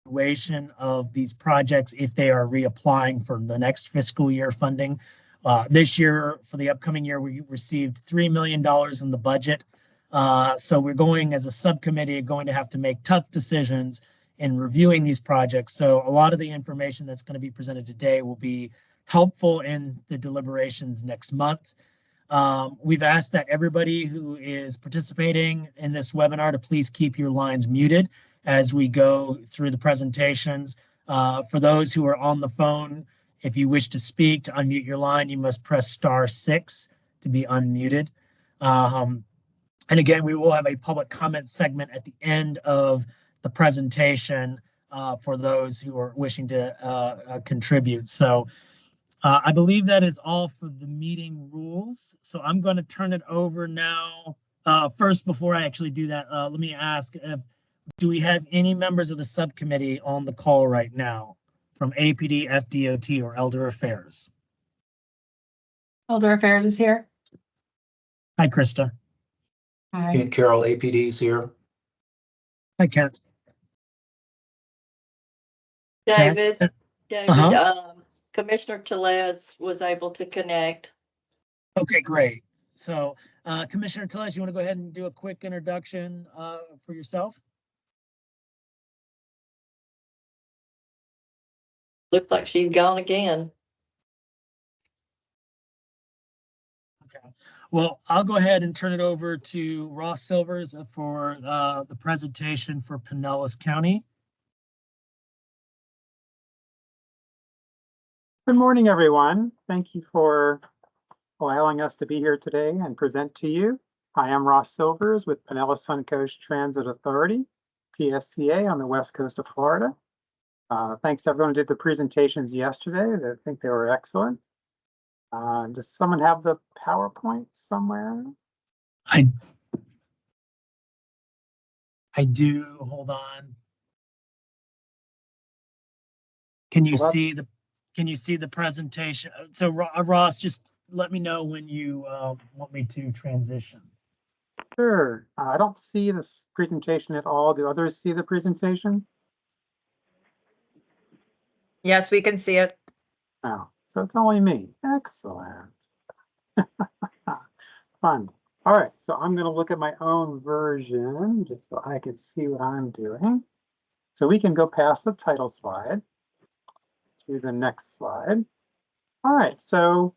evaluation of these projects if they are reapplying for the next fiscal year funding. This year, for the upcoming year, we received $3 million in the budget. So we're going, as a subcommittee, going to have to make tough decisions in reviewing these projects. So a lot of the information that's going to be presented today will be helpful in the deliberations next month. We've asked that everybody who is participating in this webinar to please keep your lines muted as we go through the presentations. For those who are on the phone, if you wish to speak, to unmute your line, you must press *6 to be unmuted. And again, we will have a public comment segment at the end of the presentation for those who are wishing to contribute. So I believe that is all for the meeting rules. So I'm going to turn it over now. First, before I actually do that, let me ask, do we have any members of the subcommittee on the call right now from APD, FDOT, or Elder Affairs? Elder Affairs is here. Hi, Krista. Hi. Kent Carroll, APD's here. Hi, Kent. David, Kent? Commissioner Tellez was able to connect. Okay, great. So Commissioner Tellez, you want to go ahead and do a quick introduction for yourself? Looks like she's gone again. Okay. Well, I'll go ahead and turn it over to Ross Silvers for the presentation for Pinellas County. Good morning, everyone. Thank you for allowing us to be here today and present to you. I am Ross Silvers with Pinellas Suncoast Transit Authority, PSCA, on the west coast of Florida. Thanks to everyone who did the presentations yesterday. I think they were excellent. Does someone have the PowerPoint somewhere? I do. Hold on. Can you see the presentation? So Ross, just let me know when you want me to transition. Sure. I don't see this presentation at all. Do others see the presentation? Yes, we can see it. Oh, so it's only me. Excellent. Fun. All right, so I'm going to look at my own version just so I can see what I'm doing. So we can go past the title slide to the next slide. All right, so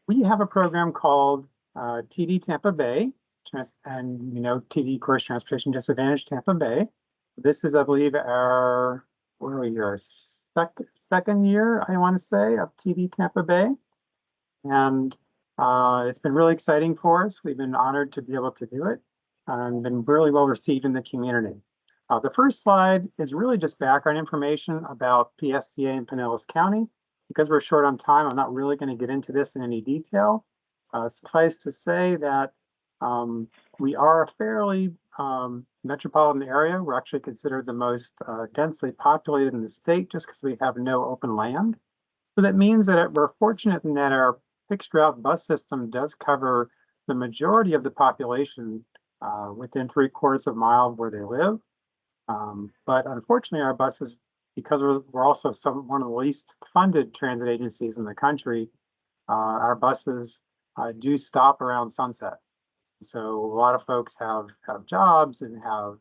we have a program called TD Tampa Bay, and you know, TD, of course, Transportation Disadvantage Tampa Bay. This is, I believe, our second year, I want to say, of TD Tampa Bay. And it's been really exciting for us. We've been honored to be able to do it and been really well received in the community. The first slide is really just background information about PSCA in Pinellas County. Because we're short on time, I'm not really going to get into this in any detail. Suffice to say that we are a fairly metropolitan area. We're actually considered the most densely populated in the state just because we have no open land. So that means that we're fortunate in that our fixed route bus system does cover the majority of the population within 3/4 of a mile of where they live. But unfortunately, our buses, because we're also one of the least funded transit agencies in the country, our buses do stop around sunset. So a lot of folks have jobs and have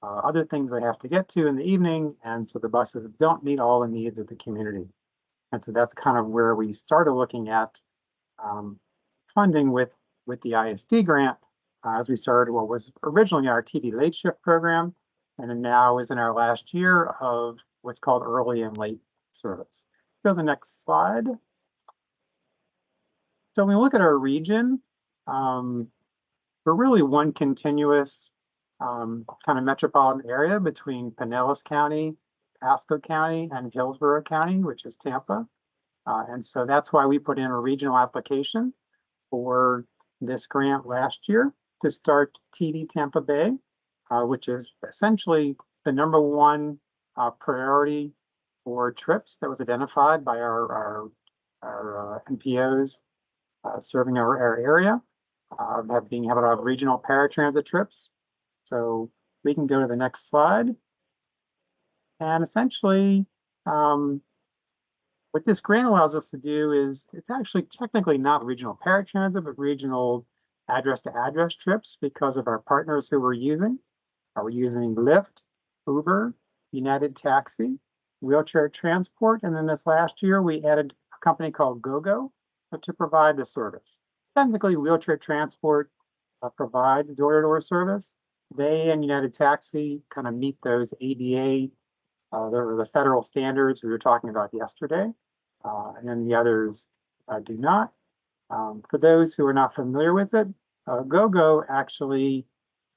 other things they have to get to in the evening, and so the buses don't meet all the needs of the community. And so that's kind of where we started looking at funding with the ISD grant as we started what was originally our TD late shift program, and now is in our last year of what's called early and late service. Go to the next slide. So when we look at our region, we're really one continuous kind of metropolitan area between Pinellas County, Pasco County, and Hillsborough County, which is Tampa. And so that's why we put in a regional application for this grant last year to start TD Tampa Bay, which is essentially the #1 priority for trips that was identified by our NPOs serving our area, being able to have regional paratransit trips. So we can go to the next slide. And essentially, what this grant allows us to do is it's actually technically not regional paratransit, but regional address to address trips because of our partners who we're using. We're using Lyft, Uber, United Taxi, Wheelchair Transport, and then this last year we added a company called GoGo to provide the service. Technically, Wheelchair Transport provides door-to-door service. They and United Taxi kind of meet those ADA, the federal standards we were talking about yesterday, and then the others do not. For those who are not familiar with it, GoGo actually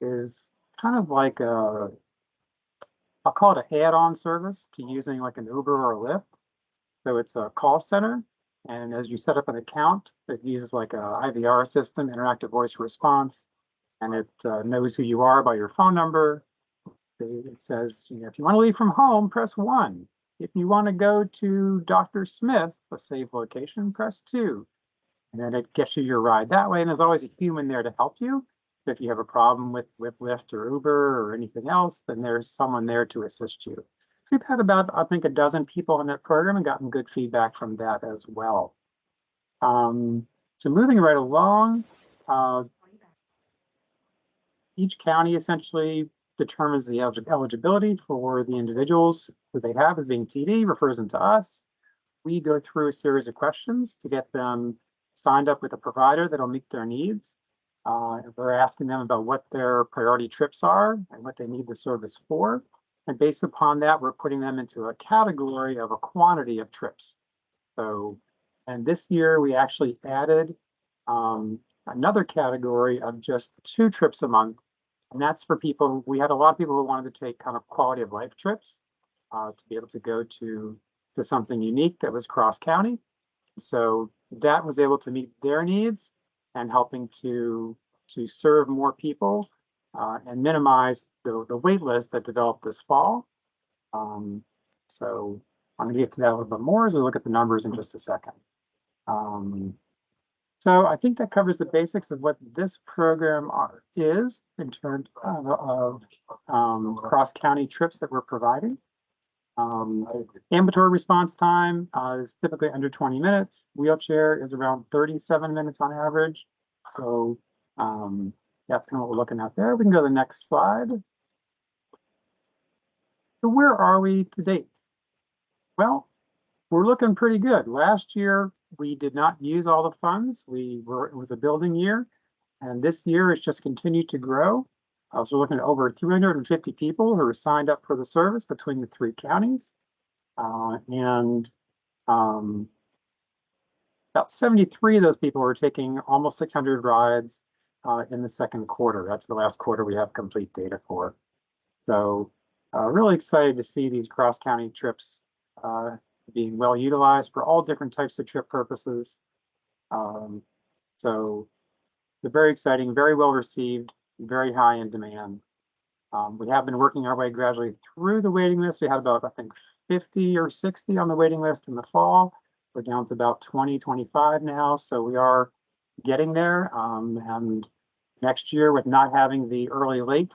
is kind of like a, I'll call it an add-on service to using like an Uber or a Lyft. So it's a call center, and as you set up an account, it uses like a IVR system, interactive voice response, and it knows who you are by your phone number. It says, you know, if you want to leave from home, press 1. If you want to go to Dr. Smith, a safe location, press 2. And then it gets you your ride that way. And there's always a human there to help you. If you have a problem with Lyft or Uber or anything else, then there's someone there to assist you. We've had about, I think, a dozen people in that program and gotten good feedback from that as well. So moving right along, each county essentially determines the eligibility for the individuals that they have as being TD, refers them to us. We go through a series of questions to get them signed up with a provider that'll meet their needs. We're asking them about what their priority trips are and what they need the service for. And based upon that, we're putting them into a category of a quantity of trips. So, and this year we actually added another category of just 2 trips a month. And that's for people, we had a lot of people who wanted to take kind of quality of life trips to be able to go to something unique that was cross-county. So that was able to meet their needs and helping to serve more people and minimize the wait list that developed this fall. So I'm going to get to that a little bit more as we look at the numbers in just a second. So I think that covers the basics of what this program is in terms of cross-county trips that we're providing. Ambulatory response time is typically under 20 minutes. Wheelchair is around 37 minutes on average. So that's kind of what we're looking at there. We can go to the next slide. So where are we to date? Well, we're looking pretty good. Last year, we did not use all the funds. It was a building year, and this year it's just continued to grow. So we're looking at over 350 people who are signed up for the service between the 3 counties. And about 73 of those people are taking almost 600 rides in the second quarter. That's the last quarter we have complete data for. So really excited to see these cross-county trips being well utilized for all different types of trip purposes. So they're very exciting, very well received, very high in demand. We have been working our way gradually through the waiting list. We had about, I think, 50 or 60 on the waiting list in the fall. We're down to about 20, 25 now. So we are getting there. And next year, with not having the early late,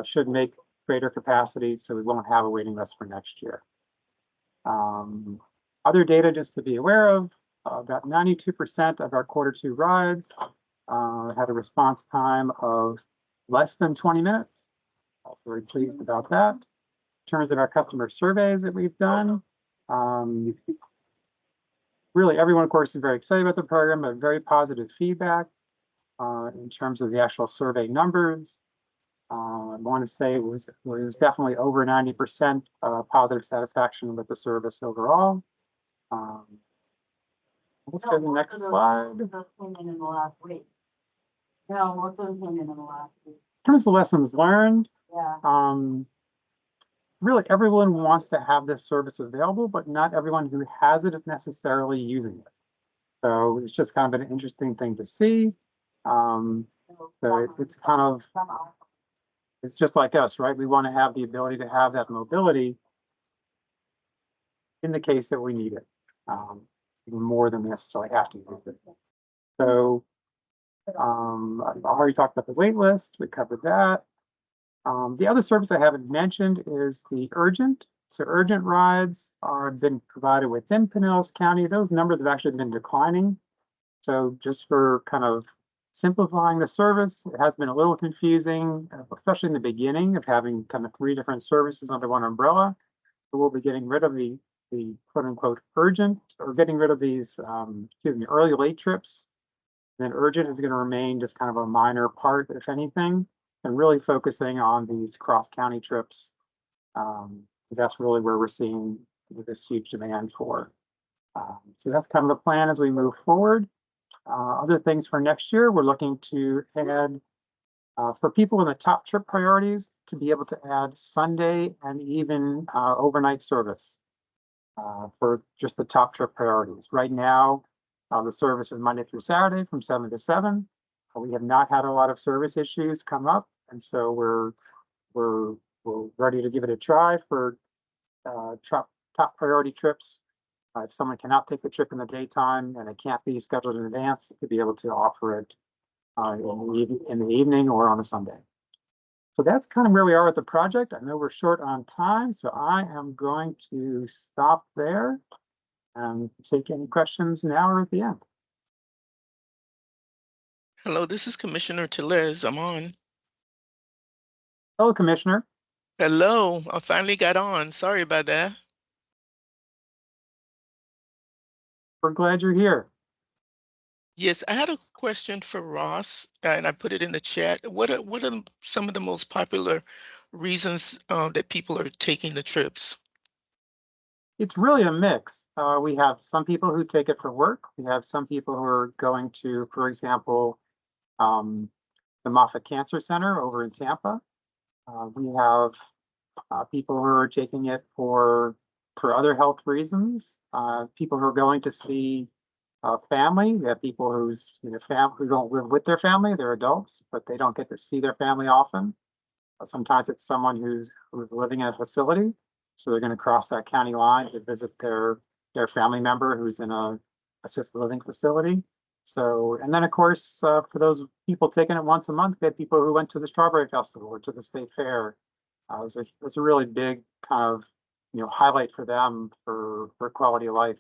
should make greater capacity. So we won't have a waiting list for next year. Other data just to be aware of, about 92% of our Q2 rides had a response time of less than 20 minutes. Also very pleased about that. In terms of our customer surveys that we've done, really everyone, of course, is very excited about the program, but very positive feedback in terms of the actual survey numbers. I want to say it was definitely over 90% positive satisfaction with the service overall. Let's go to the next slide. In terms of lessons learned, really everyone wants to have this service available, but not everyone who has it is necessarily using it. So it's just kind of an interesting thing to see. So it's kind of, it's just like us, right? We want to have the ability to have that mobility in the case that we need it, even more than necessarily have to use it. So I've already talked about the wait list. We covered that. The other service I haven't mentioned is the urgent. So urgent rides are been provided within Pinellas County. Those numbers have actually been declining. So just for kind of simplifying the service, it has been a little confusing, especially in the beginning of having kind of 3 different services under one umbrella. So we'll be getting rid of the quote unquote urgent, or getting rid of these, early late trips. Then urgent is going to remain just kind of a minor part, if anything, and really focusing on these cross-county trips. That's really where we're seeing this huge demand for. So that's kind of the plan as we move forward. Other things for next year, we're looking to add, for people in the top trip priorities, to be able to add Sunday and even overnight service for just the top trip priorities. Right now, the service is Monday through Saturday from 7 to 7. We have not had a lot of service issues come up, and so we're ready to give it a try for top priority trips. If someone cannot take the trip in the daytime and it can't be scheduled in advance, to be able to offer it in the evening or on a Sunday. So that's kind of where we are with the project. I know we're short on time, so I am going to stop there and take any questions now or at the end. Hello, this is Commissioner Tellez. I'm on. Hello, Commissioner. Hello, I finally got on. Sorry about that. We're glad you're here. Yes, I had a question for Ross, and I put it in the chat. What are some of the most popular reasons that people are taking the trips? It's really a mix. We have some people who take it for work. We have some people who are going to, for example, the Moffitt Cancer Center over in Tampa. We have people who are taking it for other health reasons. People who are going to see family. We have people who don't live with their family. They're adults, but they don't get to see their family often. Sometimes it's someone who's living in a facility, so they're going to cross that county line to visit their family member who's in a assisted living facility. So, and then of course, for those people taking it once a month, we have people who went to the Strawberry Festival or to the State Fair. It was a really big kind of highlight for them for quality of life.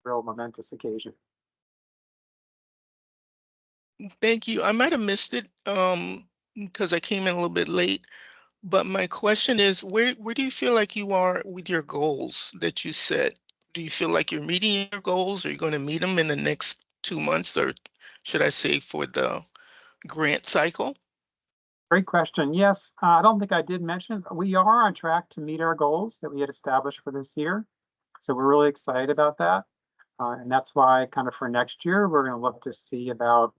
Real momentous occasion. Thank you. I might have missed it because I came in a little bit late. But my question is, where do you feel like you are with your goals that you set? Do you feel like you're meeting your goals? Are you going to meet them in the next 2 months, or should I say for the grant cycle? Great question. Yes, I don't think I did mention it. We are on track to meet our goals that we had established for this year. So we're really excited about that. And that's why kind of for next year, we're going to look to see about,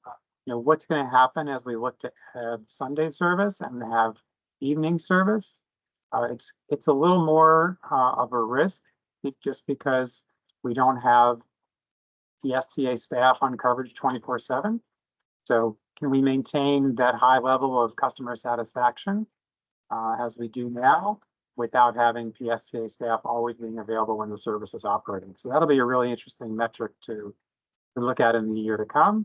what's going to happen as we look to have Sunday service and have evening service. It's a little more of a risk just because we don't have the STA staff on coverage 24/7. So can we maintain that high level of customer satisfaction as we do now without having PSTA staff always being available when the service is operating? So that'll be a really interesting metric to look at in the year to come.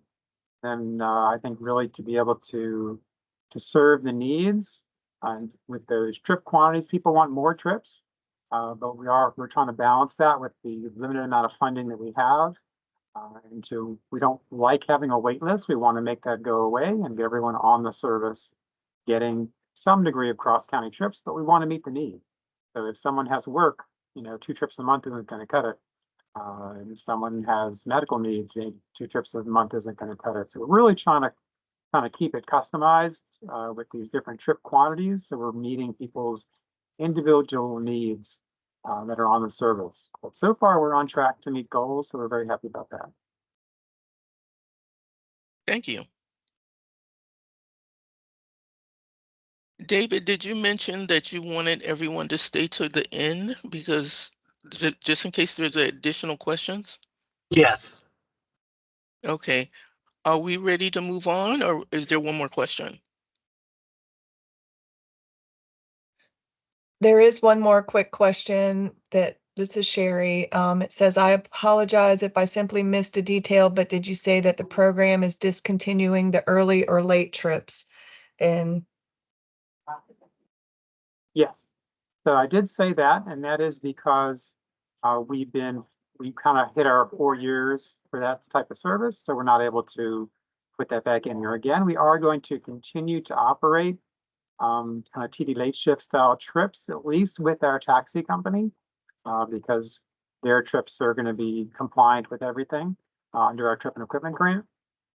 And I think really to be able to serve the needs and with those trip quantities, people want more trips, but we're trying to balance that with the limited amount of funding that we have. We don't like having a wait list. We want to make that go away and get everyone on the service getting some degree of cross-county trips, but we want to meet the need. So if someone has work, 2 trips a month isn't going to cut it. And if someone has medical needs, 2 trips a month isn't going to cut it. So we're really trying to kind of keep it customized with these different trip quantities. So we're meeting people's individual needs that are on the service. But so far, we're on track to meet goals, so we're very happy about that. Thank you. David, did you mention that you wanted everyone to stay to the end because just in case there's additional questions? Yes. Okay. Are we ready to move on, or is there one more question? There is one more quick question this is Sherry. It says, I apologize if I simply missed a detail, but did you say that the program is discontinuing the early or late trips? And Yes. So I did say that, and that is because we kind of hit our 4 years for that type of service, so we're not able to put that back in here again. We are going to continue to operate kind of TD late shift style trips, at least with our taxi company, because their trips are going to be compliant with everything under our trip and equipment grant.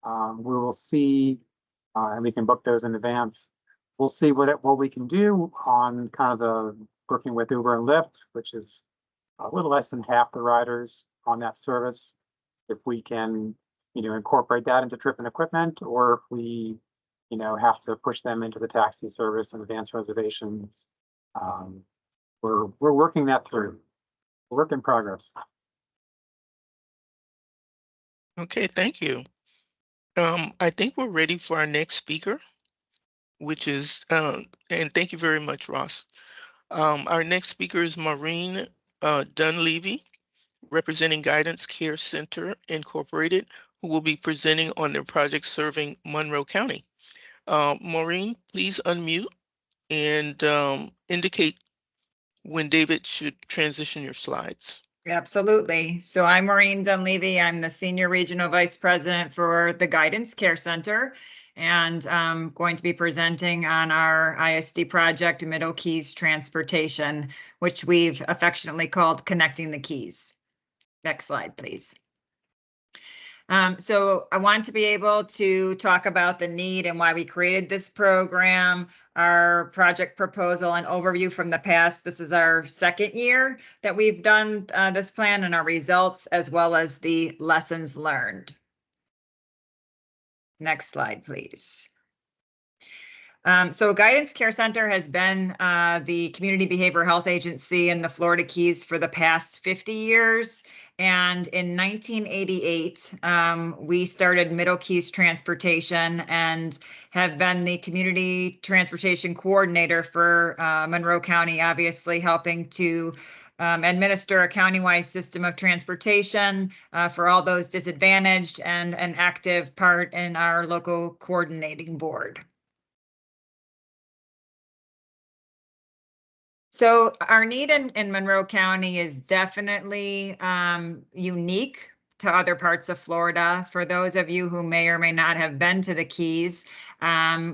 We will see, and we can book those in advance. We'll see what we can do on kind of the working with Uber and Lyft, which is a little less than half the riders on that service. If we can, incorporate that into trip and equipment, or if we, have to push them into the taxi service and advance reservations. We're working that through. Work in progress. Okay, thank you. I think we're ready for our next speaker, which is, and thank you very much, Ross. Our next speaker is Maureen Dunleavy, representing Guidance Care Center Incorporated, who will be presenting on their project serving Monroe County. Maureen, please unmute and indicate when David should transition your slides. Absolutely. So I'm Maureen Dunleavy. I'm the Senior Regional Vice President for the Guidance Care Center, and I'm going to be presenting on our ISD project, Middle Keys Transportation, which we've affectionately called Connecting the Keys. Next slide, please. So I want to be able to talk about the need and why we created this program, our project proposal and overview from the past. This is our second year that we've done this plan, and our results, as well as the lessons learned. Next slide, please. So Guidance Care Center has been the community behavioral health agency in the Florida Keys for the past 50 years. And in 1988, we started Middle Keys Transportation and have been the community transportation coordinator for Monroe County, obviously helping to administer a countywide system of transportation for all those disadvantaged, and an active part in our local coordinating board. So our need in Monroe County is definitely unique to other parts of Florida. For those of you who may or may not have been to the Keys,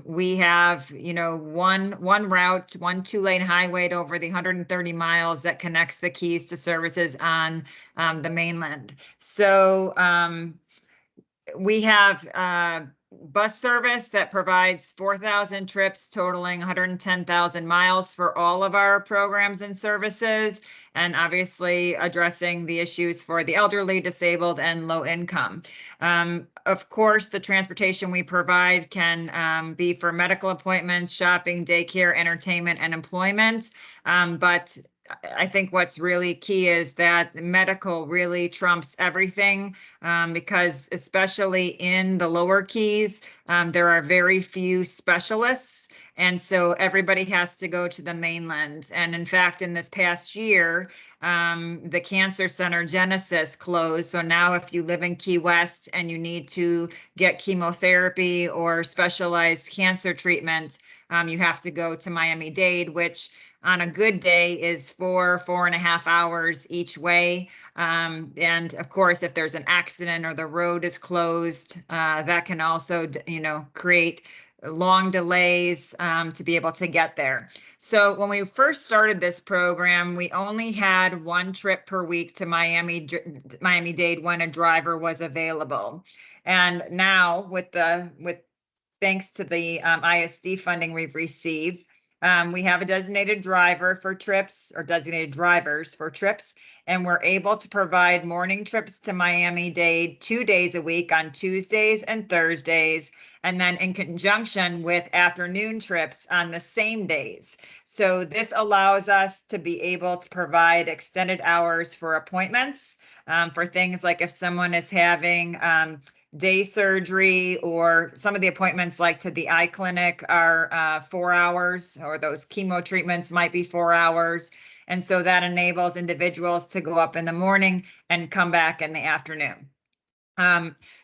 we have, one route, one 2-lane highway to over the 130 miles that connects the Keys to services on the mainland. So we have bus service that provides 4,000 trips totaling 110,000 miles for all of our programs and services, and obviously addressing the issues for the elderly, disabled, and low income. Of course, the transportation we provide can be for medical appointments, shopping, daycare, entertainment, and employment, but I think what's really key is that medical really trumps everything, because especially in the lower Keys, there are very few specialists. And so everybody has to go to the mainland. And in fact, in this past year, the Cancer Center Genesis closed. So now if you live in Key West and you need to get chemotherapy or specialized cancer treatment, you have to go to Miami-Dade, which on a good day is 4.5 hours each way. And of course, if there's an accident or the road is closed, that can also, create long delays to be able to get there. So when we first started this program, we only had one trip per week to Miami-Dade when a driver was available. And now thanks to the ISD funding we've received, we have a designated driver for trips, or designated drivers for trips, and we're able to provide morning trips to Miami-Dade 2 days a week on Tuesdays and Thursdays, and then in conjunction with afternoon trips on the same days. So this allows us to be able to provide extended hours for appointments, for things like if someone is having day surgery, or some of the appointments like to the eye clinic are 4 hours, or those chemo treatments might be 4 hours. And so that enables individuals to go up in the morning and come back in the afternoon.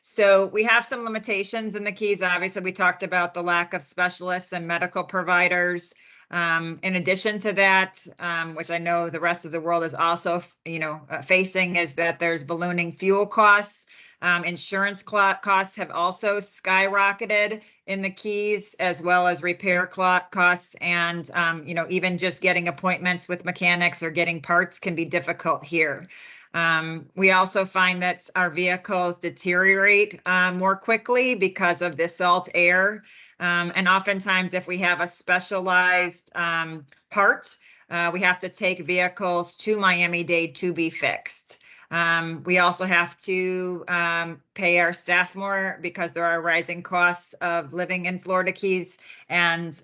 So we have some limitations in the Keys. Obviously, we talked about the lack of specialists and medical providers. In addition to that, which I know the rest of the world is also, facing, is that there's ballooning fuel costs. Insurance costs have also skyrocketed in the Keys, as well as repair costs. And, even just getting appointments with mechanics or getting parts can be difficult here. We also find that our vehicles deteriorate more quickly because of the salt air. And oftentimes, if we have a specialized part, we have to take vehicles to Miami-Dade to be fixed. We also have to pay our staff more because there are rising costs of living in Florida Keys and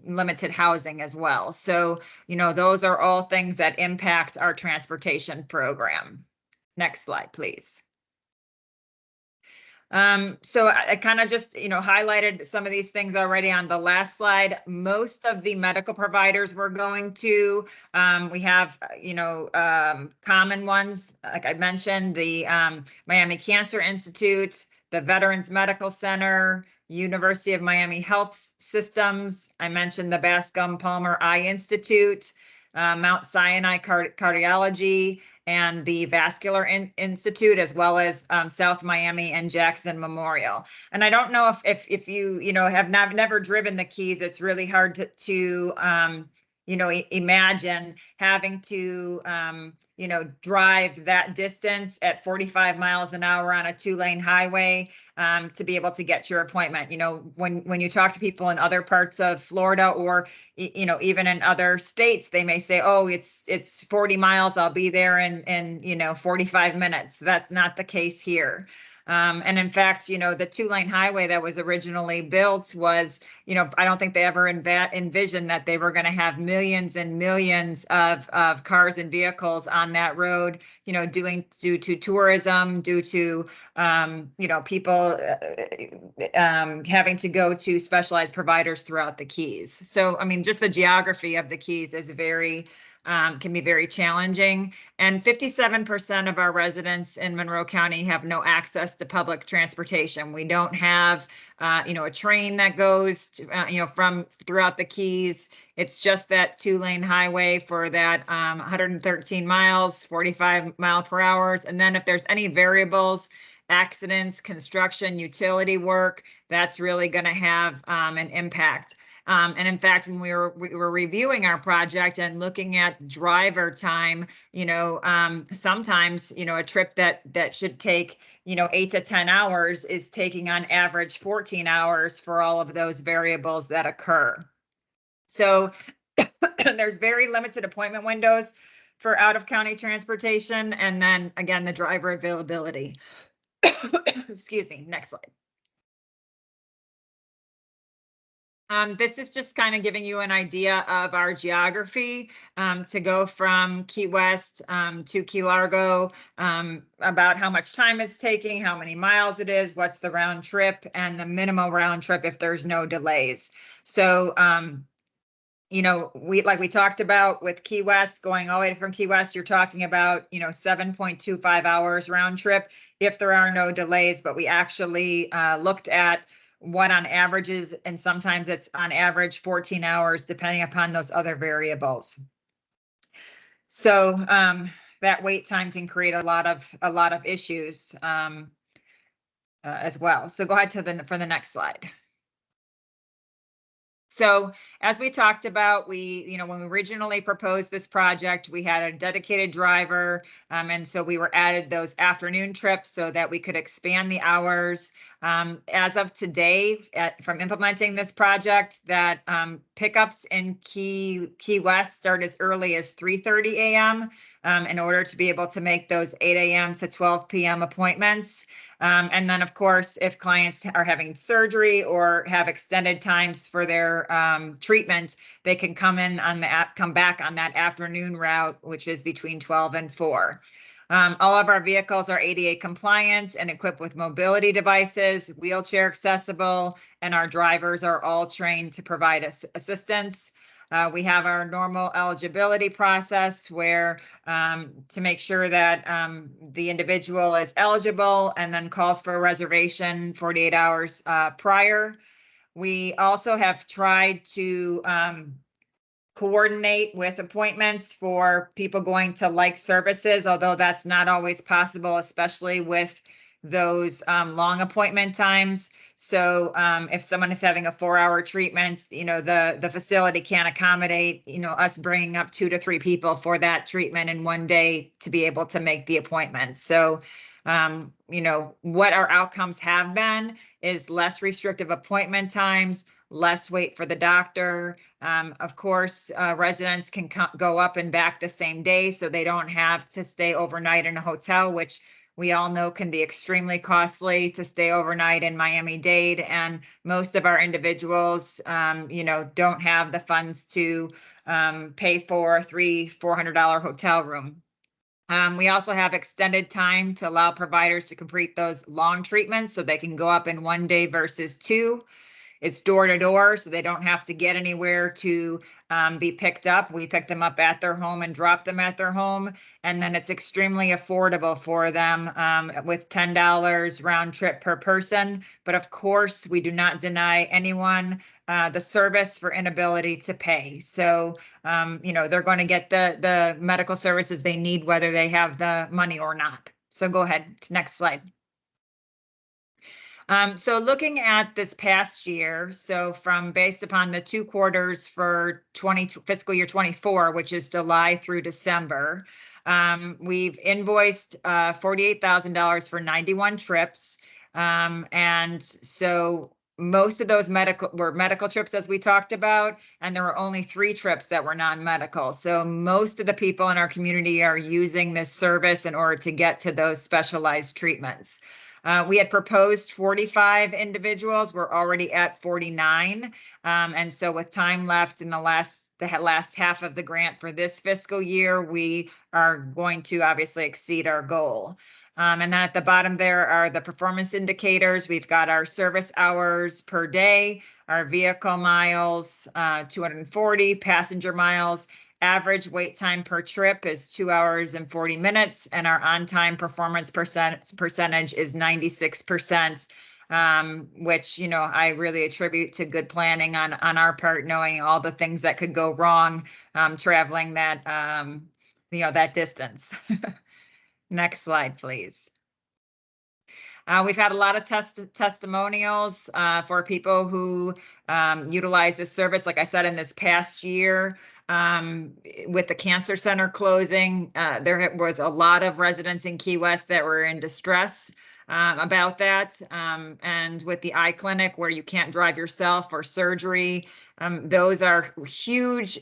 limited housing as well. So, those are all things that impact our transportation program. Next slide, please. So I kind of just, highlighted some of these things already on the last slide. Most of the medical providers we're going to, we have, common ones, like I mentioned, the Miami Cancer Institute, the Veterans Medical Center, University of Miami Health Systems. I mentioned the Bascom Palmer Eye Institute, Mount Sinai Cardiology, and the Vascular Institute, as well as South Miami and Jackson Memorial. And I don't know if you have never driven the Keys, it's really hard to imagine having to drive that distance at 45 miles an hour on a 2-lane highway to be able to get your appointment. When you talk to people in other parts of Florida, or even in other states, they may say, oh, it's 40 miles, I'll be there in 45 minutes. That's not the case here. And in fact, the 2-lane highway that was originally built was, I don't think they ever envisioned that they were going to have millions and millions of cars and vehicles on that road, due to tourism, due to, people having to go to specialized providers throughout the Keys. So, I mean, just the geography of the Keys is can be very challenging. And 57% of our residents in Monroe County have no access to public transportation. We don't have, a train that goes, from throughout the Keys. It's just that 2-lane highway for that 113 miles, 45 mile per hour. And then if there's any variables, accidents, construction, utility work, that's really going to have an impact. And in fact, when we were reviewing our project and looking at driver time, sometimes, a trip that should take, 8 to 10 hours is taking on average 14 hours for all of those variables that occur. So there's very limited appointment windows for out-of-county transportation. And then again, the driver availability. Excuse me, next slide. This is just kind of giving you an idea of our geography to go from Key West to Key Largo, about how much time it's taking, how many miles it is, what's the round trip, and the minimum round trip if there's no delays. So, we talked about with Key West, going all the way from Key West, you're talking about, 7.25 hours round trip if there are no delays. But we actually looked at what on average is, and sometimes it's on average 14 hours, depending upon those other variables. So that wait time can create a lot of issues as well. So go ahead for the next slide. So as we talked about, when we originally proposed this project, we had a dedicated driver. And so we were added those afternoon trips so that we could expand the hours. As of today, from implementing this project, that pickups in Key West start as early as 3:30 a.m. In order to be able to make those 8 a.m. to 12 p.m. appointments. And then, of course, if clients are having surgery or have extended times for their treatment, they can come back on that afternoon route, which is between 12 and 4. All of our vehicles are ADA compliant and equipped with mobility devices, wheelchair accessible, and our drivers are all trained to provide assistance. We have our normal eligibility process where to make sure that the individual is eligible, and then calls for a reservation 48 hours prior. We also have tried to coordinate with appointments for people going to like services, although that's not always possible, especially with those long appointment times. So if someone is having a 4-hour treatment, the facility can't accommodate, us bringing up 2 to 3 people for that treatment in one day to be able to make the appointment. So what our outcomes have been is less restrictive appointment times, less wait for the doctor. Of course, residents can go up and back the same day, so they don't have to stay overnight in a hotel, which we all know can be extremely costly to stay overnight in Miami-Dade. And most of our individuals, don't have the funds to pay for a $400 hotel room. We also have extended time to allow providers to complete those long treatments so they can go up in one day versus 2. It's door to door, so they don't have to get anywhere to be picked up. We pick them up at their home and drop them at their home. And then it's extremely affordable for them with $10 round trip per person. But of course, we do not deny anyone the service for inability to pay. So, they're going to get the medical services they need, whether they have the money or not. So go ahead, next slide. So looking at this past year, so based upon the 2 quarters for fiscal year 24, which is July through December, we've invoiced $48,000 for 91 trips. And so most of those were medical trips, as we talked about, and there were only 3 trips that were non-medical. So most of the people in our community are using this service in order to get to those specialized treatments. We had proposed 45 individuals. We're already at 49. And so with time left in the last half of the grant for this fiscal year, we are going to obviously exceed our goal. And then at the bottom there are the performance indicators. We've got our service hours per day, our vehicle miles, 240 passenger miles. Average wait time per trip is 2 hours and 40 minutes, and our on-time performance percentage is 96%, which, I really attribute to good planning on our part, knowing all the things that could go wrong traveling that, that distance. Next slide, please. We've had a lot of testimonials for people who utilize this service. Like I said, in this past year, with the cancer center closing, there was a lot of residents in Key West that were in distress about that. And with the eye clinic where you can't drive yourself or surgery, those are huge,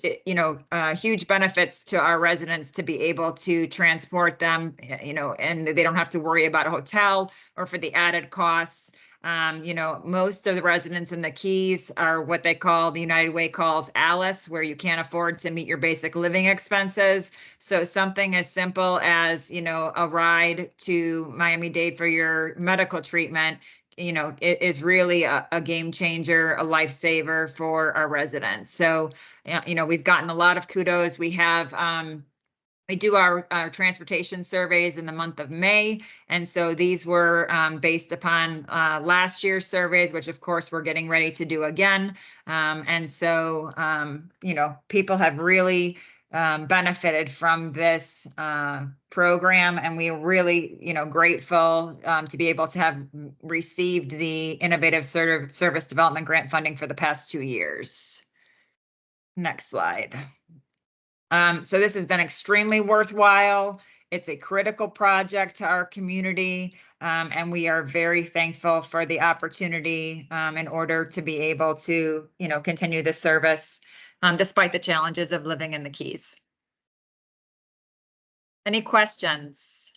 huge benefits to our residents to be able to transport them, and they don't have to worry about a hotel or for the added costs. Most of the residents in the Keys are what the United Way calls ALICE, where you can't afford to meet your basic living expenses. So something as simple as, a ride to Miami-Dade for your medical treatment, it is really a game changer, a lifesaver for our residents. So, we've gotten a lot of kudos. We have, we do our transportation surveys in the month of May. And so these were based upon last year's surveys, which of course we're getting ready to do again. And so, people have really benefited from this program, and we are really, grateful to be able to have received the Innovative Service Development Grant funding for the past 2 years. Next slide. So this has been extremely worthwhile. It's a critical project to our community, and we are very thankful for the opportunity in order to be able to, continue this service despite the challenges of living in the Keys. Any questions?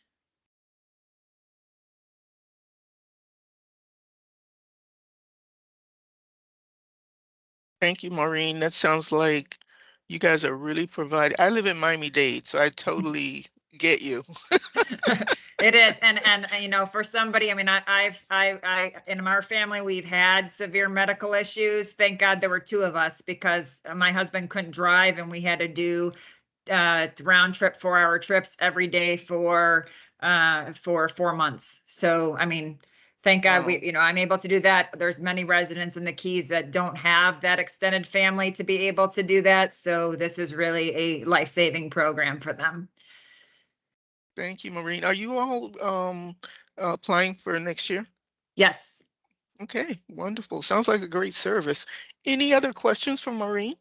Thank you, Maureen. That sounds like you guys are really providing. I live in Miami-Dade, so I totally get you. It is, and for somebody, I mean, I in our family we've had severe medical issues. Thank God there were 2 of us, because my husband couldn't drive, and we had to do round trip 4-hour trips every day for 4 months. So I mean, Thank God Wow. I'm able to do that. There's many residents in the Keys that don't have that extended family to be able to do that. So this is really a life-saving program for them. Thank you, Maureen. Are you all applying for next year? Yes. Okay, wonderful. Sounds like a great service. Any other questions for Maureen?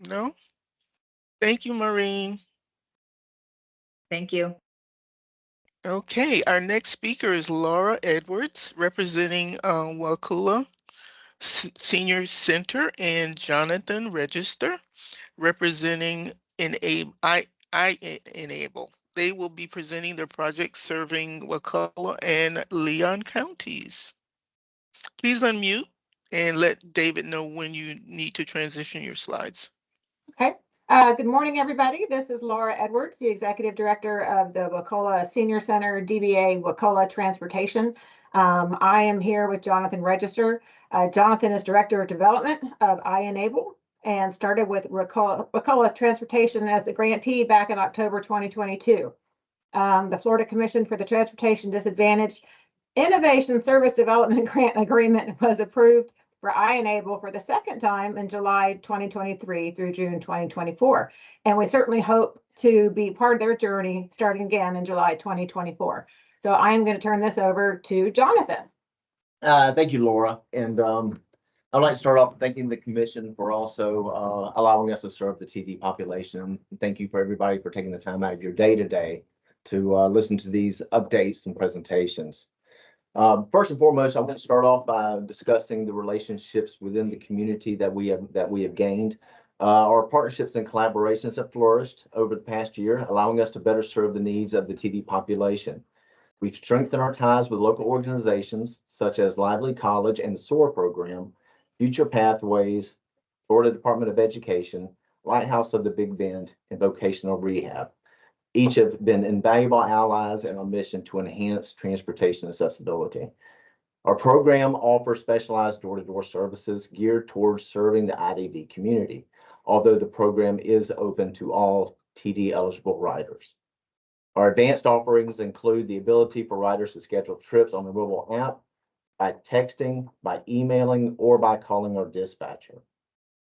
No? Thank you, Maureen. Thank you. Okay, our next speaker is Laura Edwards, representing Wakulla Senior Center, and Jonathan Register, representing Enable. They will be presenting their project serving Wakulla and Leon counties. Please unmute and let David know when you need to transition your slides. Okay. Good morning, everybody. This is Laura Edwards, the Executive Director of the Wakulla Senior Center, DBA Wakulla Transportation. I am here with Jonathan Register. Jonathan is Director of Development of Enable and started with Wakulla Transportation as the grantee back in October 2022. The Florida Commission for the Transportation Disadvantaged Innovation Service Development Grant Agreement was approved for Enable for the second time in July 2023 through June 2024. And we certainly hope to be part of their journey starting again in July 2024. So I am going to turn this over to Jonathan. Thank you, Laura. And I'd like to start off thanking the commission for also allowing us to serve the TD population. And thank you for everybody for taking the time out of your day today to listen to these updates and presentations. First and foremost, I want to start off by discussing the relationships within the community that we have gained. Our partnerships and collaborations have flourished over the past year, allowing us to better serve the needs of the TD population. We've strengthened our ties with local organizations such as Lively College and the SOAR program, Future Pathways, Florida Department of Education, Lighthouse of the Big Bend, and Vocational Rehab. Each have been invaluable allies in our mission to enhance transportation accessibility. Our program offers specialized door-to-door services geared towards serving the IDV community, although the program is open to all TD eligible riders. Our advanced offerings include the ability for riders to schedule trips on the mobile app, by texting, by emailing, or by calling our dispatcher.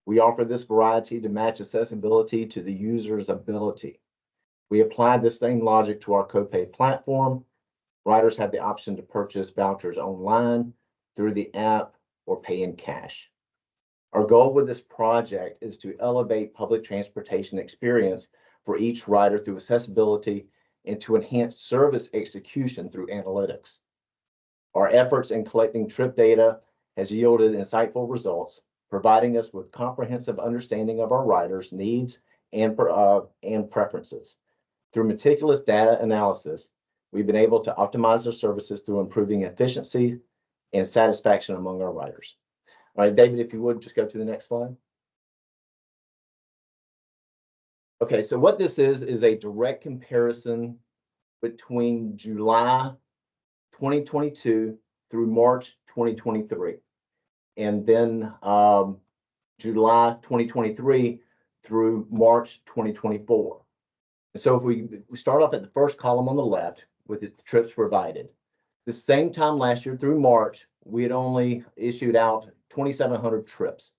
We offer this variety to match accessibility to the user's ability. We apply this same logic to our copay platform. Riders have the option to purchase vouchers online, through the app, or pay in cash. Our goal with this project is to elevate public transportation experience for each rider through accessibility and to enhance service execution through analytics. Our efforts in collecting trip data has yielded insightful results, providing us with comprehensive understanding of our riders' needs and preferences. Through meticulous data analysis, we've been able to optimize our services through improving efficiency and satisfaction among our riders. All right, David, if you would just go to the next slide. Okay, so what this is a direct comparison between July 2022 through March 2023, and then July 2023 through March 2024. So if we start off at the first column on the left with the trips provided, the same time last year through March, we had only issued out 2,700 trips.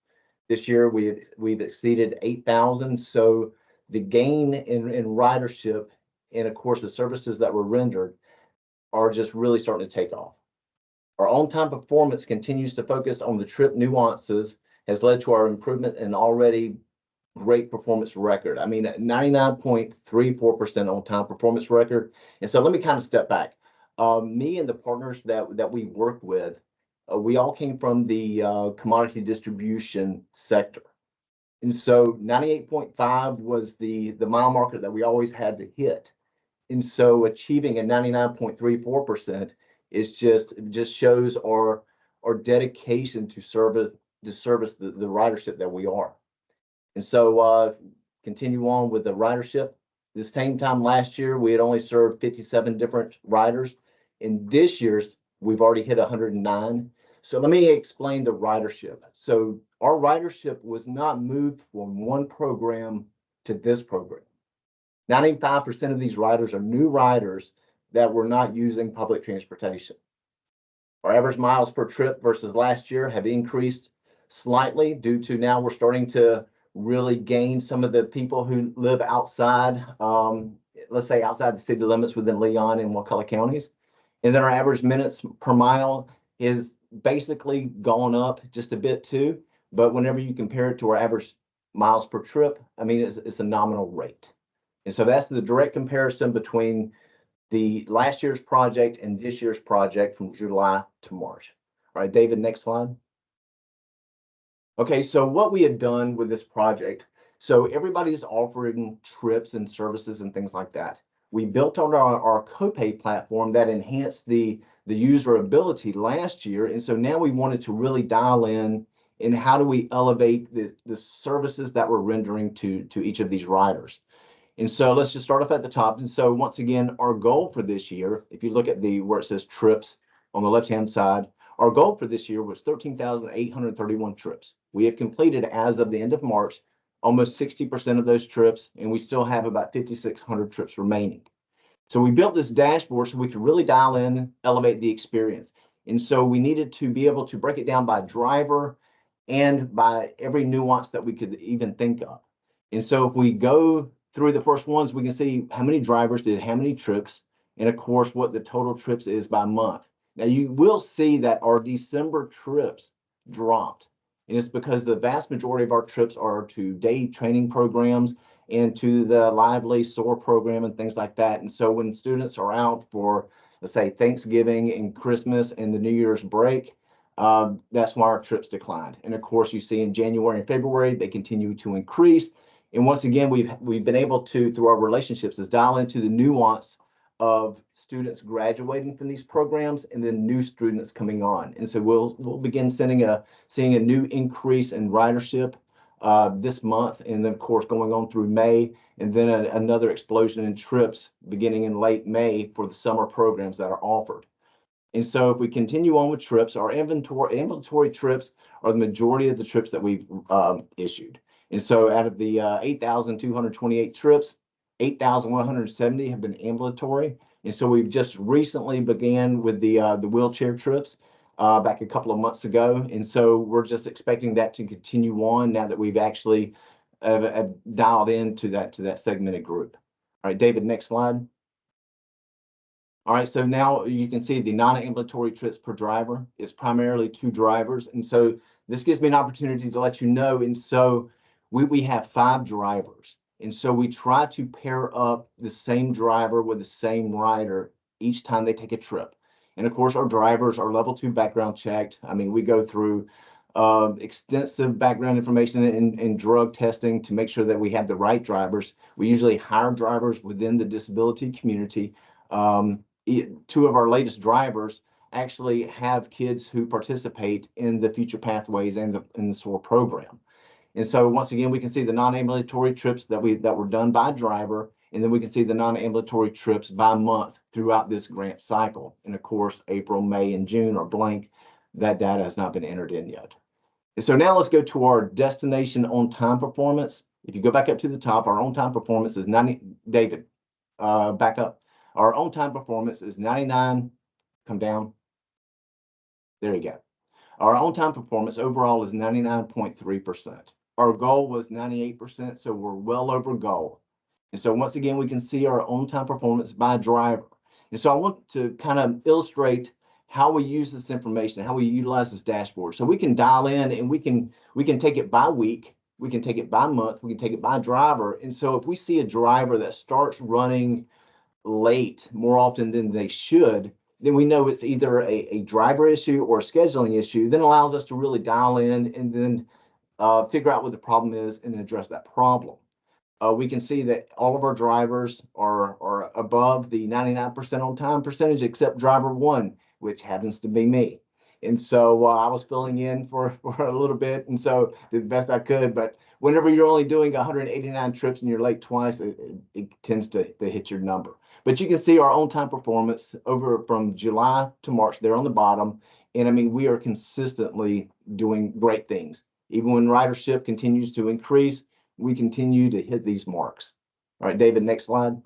This year we've exceeded 8,000. So the gain in ridership and of course the services that were rendered are just really starting to take off. Our on-time performance continues to focus on the trip nuances, has led to our improvement in already great performance record. I mean, 99.34% on-time performance record. And so let me kind of step back. Me and the partners that we work with, we all came from the commodity distribution sector. And so 98.5 was the mile marker that we always had to hit. And so achieving a 99.34% is just shows our dedication to service the ridership that we are. And so continue on with the ridership. This same time last year, we had only served 57 different riders. In this year's, we've already hit 109. So let me explain the ridership. So our ridership was not moved from one program to this program. 95% of these riders are new riders that were not using public transportation. Our average miles per trip versus last year have increased slightly due to now we're starting to really gain some of the people who live outside, let's say outside the city limits within Leon and Wakulla counties. And then our average minutes per mile is basically gone up just a bit too. But whenever you compare it to our average miles per trip, I mean, it's a nominal rate. And so that's the direct comparison between the last year's project and this year's project from July to March. All right, David, next slide. Okay, so what we had done with this project, so everybody's offering trips and services and things like that. We built on our copay platform that enhanced the user ability last year. And so now we wanted to really dial in how do we elevate the services that we're rendering to each of these riders. And so let's just start off at the top. And so once again, our goal for this year, if you look at where it says trips on the left-hand side, our goal for this year was 13,831 trips. We have completed, as of the end of March, almost 60% of those trips, and we still have about 5,600 trips remaining. So we built this dashboard so we could really dial in, elevate the experience. And so we needed to be able to break it down by driver and by every nuance that we could even think of. And so if we go through the first ones, we can see how many drivers did how many trips, and of course, what the total trips is by month. Now you will see that our December trips dropped, and it's because the vast majority of our trips are to day training programs and to the Lively SOAR program and things like that. And so when students are out for, let's say, Thanksgiving and Christmas and the New Year's break, that's why our trips declined. And of course, you see in January and February, they continue to increase. And once again, we've been able to, through our relationships, is dial into the nuance of students graduating from these programs and then new students coming on. And so we'll begin seeing a new increase in ridership this month, and then of course going on through May, and then another explosion in trips beginning in late May for the summer programs that are offered. And so if we continue on with trips, our ambulatory trips are the majority of the trips that we've issued. And so out of the 8,228 trips, 8,170 have been ambulatory. And so we've just recently began with the wheelchair trips back a couple of months ago. And so we're just expecting that to continue on now that we've actually dialed into that segmented group. All right, David, next slide. All right, so now you can see the non-ambulatory trips per driver is primarily 2 drivers. And so this gives me an opportunity to let you know. And so we have 5 drivers. And so we try to pair up the same driver with the same rider each time they take a trip. And of course, our drivers are level 2 background checked. I mean, we go through extensive background information and drug testing to make sure that we have the right drivers. We usually hire drivers within the disability community. 2 of our latest drivers actually have kids who participate in the Future Pathways and in the SOAR program. And so once again, we can see the non-ambulatory trips that were done by driver, and then we can see the non-ambulatory trips by month throughout this grant cycle. And of course, April, May, and June are blank. That data has not been entered in yet. And so now let's go to our destination on-time performance. If you go back up to the top, our on-time performance is 90. David, back up. Our on-time performance is 99. Come down. There you go. Our on-time performance overall is 99.3%. Our goal was 98%, so we're well over goal. And so once again, we can see our on-time performance by driver. And so I want to kind of illustrate how we use this information, how we utilize this dashboard. So we can dial in and we can take it by week, we can take it by month, we can take it by driver. And so if we see a driver that starts running late more often than they should, then we know it's either a driver issue or a scheduling issue. Then allows us to really dial in and then figure out what the problem is and address that problem. We can see that all of our drivers are above the 99% on time percentage, except driver 1, which happens to be me. And so I was filling in for a little bit, and so did the best I could. But whenever you're only doing 189 trips and you're late twice, it tends to hit your number. But you can see our on-time performance over from July to March there on the bottom. And I mean, we are consistently doing great things. Even when ridership continues to increase, we continue to hit these marks. All right, David, next slide.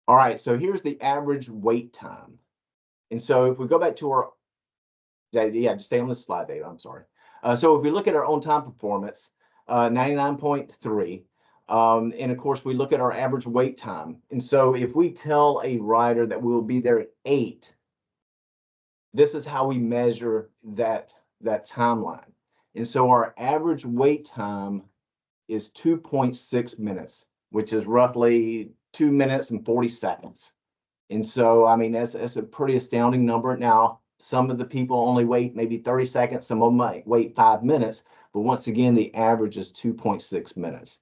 All right, so here's the average wait time. And so if we go back to our, yeah, just stay on this slide, Dave, I'm sorry. So if we look at our on-time performance, 99.3, and of course we look at our average wait time. And so if we tell a rider that we'll be there at 8, this is how we measure that timeline. And so our average wait time is 2.6 minutes, which is roughly 2 minutes and 40 seconds. And so, I mean, that's a pretty astounding number. Now, some of the people only wait maybe 30 seconds, some of them might wait 5 minutes, but once again, the average is 2.6 minutes.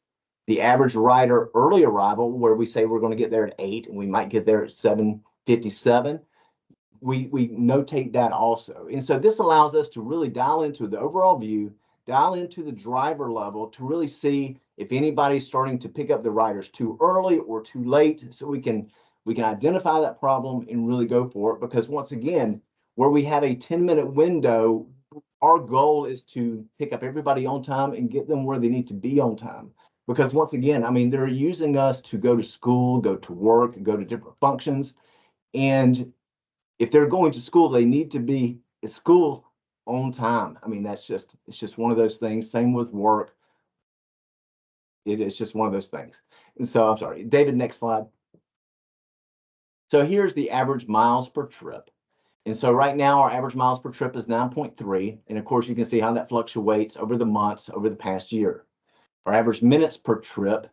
The average rider early arrival, where we say we're going to get there at 8 and we might get there at 7:57, we notate that also. And so this allows us to really dial into the overall view, dial into the driver level to really see if anybody's starting to pick up the riders too early or too late, so we can identify that problem and really go for it. Because once again, where we have a 10-minute window, our goal is to pick up everybody on time and get them where they need to be on time. Because once again, I mean, they're using us to go to school, go to work, go to different functions. And if they're going to school, they need to be at school on time. I mean, it's just one of those things. Same with work. It is just one of those things. And so I'm sorry, David, next slide. So here's the average miles per trip. And so right now our average miles per trip is 9.3. And of course you can see how that fluctuates over the months over the past year. Our average minutes per trip